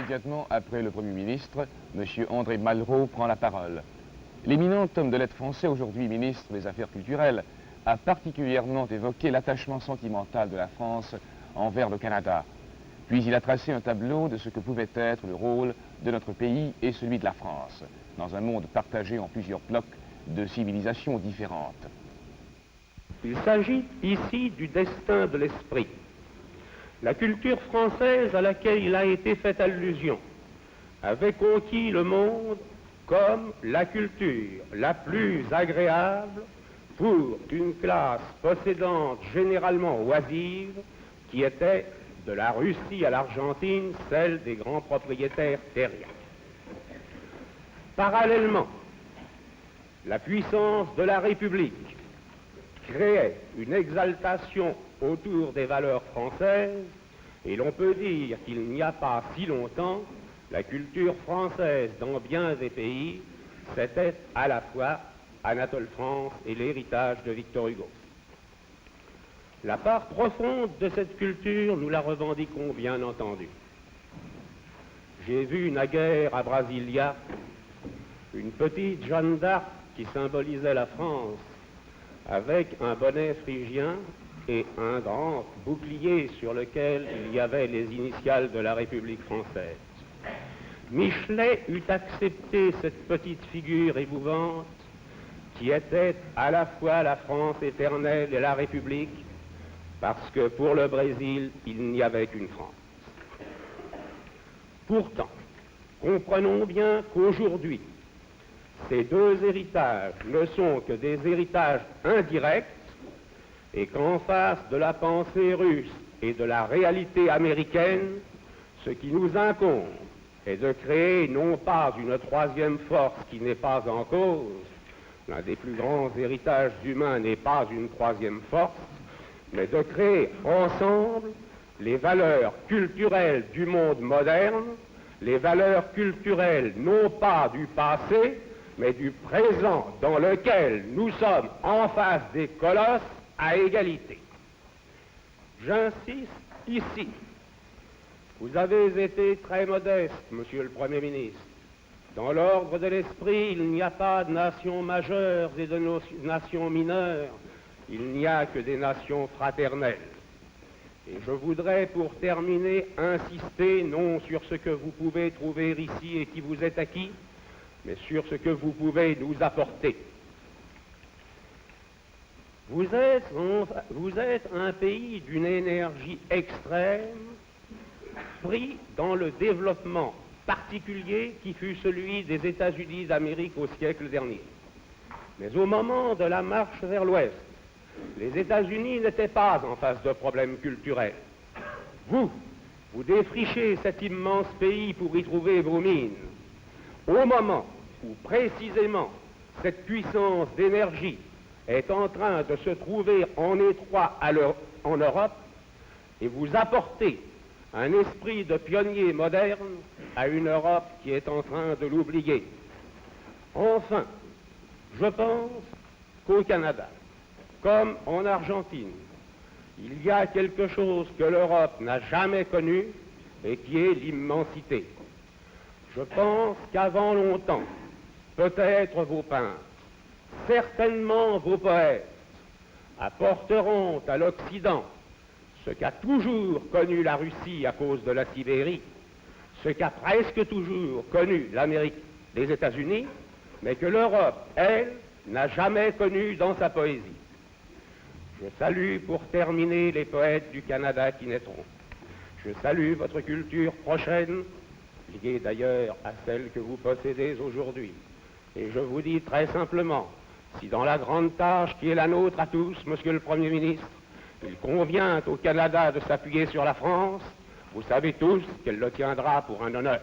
Immédiatement après le Premier ministre, M. André Malraux prend la parole. L'éminent homme de lettres français, aujourd'hui ministre des Affaires culturelles, a particulièrement évoqué l'attachement sentimental de la France envers le Canada. Puis il a tracé un tableau de ce que pouvait être le rôle de notre pays et celui de la France, dans un monde partagé en plusieurs blocs de civilisations différentes. Il s'agit ici du destin de l'esprit. La culture française à laquelle il a été fait allusion avait conquis le monde comme la culture la plus agréable pour une classe possédante généralement oisive qui était de la Russie à l'Argentine, celle des grands propriétaires terriens. Parallèlement, la puissance de la République créait une exaltation autour des valeurs françaises, et l'on peut dire qu'il n'y a pas si longtemps, la culture française dans bien des pays, c'était à la fois Anatole France et l'héritage de Victor Hugo. La part profonde de cette culture, nous la revendiquons bien entendu. J'ai vu naguère à Brasilia une petite Jeanne d'Arc qui symbolisait la France avec un bonnet phrygien et un grand bouclier sur lequel il y avait les initiales de la République française. Michelet eût accepté cette petite figure émouvante qui était à la fois la France éternelle et la République, parce que pour le Brésil, il n'y avait qu'une France. Pourtant, comprenons bien qu'aujourd'hui, ces deux héritages ne sont que des héritages indirects et qu'en face de la pensée russe et de la réalité américaine, ce qui nous incombe est de créer non pas une troisième force qui n'est pas en cause, l'un des plus grands héritages humains n'est pas une troisième force, mais de créer ensemble les valeurs culturelles du monde moderne, les valeurs culturelles non pas du passé, mais du présent dans lequel nous sommes en face des colosses à égalité. J'insiste ici. Vous avez été très modeste, Monsieur le Premier ministre. Dans l'ordre de l'esprit, il n'y a pas de nations majeures et de nations mineures. Il n'y a que des nations fraternelles. Et je voudrais, pour terminer, insister non sur ce que vous pouvez trouver ici et qui vous est acquis, mais sur ce que vous pouvez nous apporter. Vous êtes un pays d'une énergie extrême, pris dans le développement particulier qui fut celui des États-Unis d'Amérique au siècle dernier. Mais au moment de la marche vers l'Ouest, les États-Unis n'étaient pas en face de problèmes culturels. Vous défrichez cet immense pays pour y trouver vos mines. Au moment où précisément cette puissance d'énergie est en train de se trouver en étroit en Europe, et vous apportez un esprit de pionnier moderne à une Europe qui est en train de l'oublier. Enfin, je pense qu'au Canada, comme en Argentine, il y a quelque chose que l'Europe n'a jamais connu et qui est l'immensité. Je pense qu'avant longtemps, peut-être vos peintres, certainement vos poètes, apporteront à l'Occident ce qu'a toujours connu la Russie à cause de la Sibérie, ce qu'a presque toujours connu l'Amérique, les États-Unis, mais que l'Europe, elle, n'a jamais connu dans sa poésie. Je salue pour terminer les poètes du Canada qui naîtront. Je salue votre culture prochaine, liée d'ailleurs à celle que vous possédez aujourd'hui. Et je vous dis très simplement, si dans la grande tâche qui est la nôtre à tous, Monsieur le Premier ministre, il convient au Canada de s'appuyer sur la France, vous savez tous qu'elle le tiendra pour un honneur.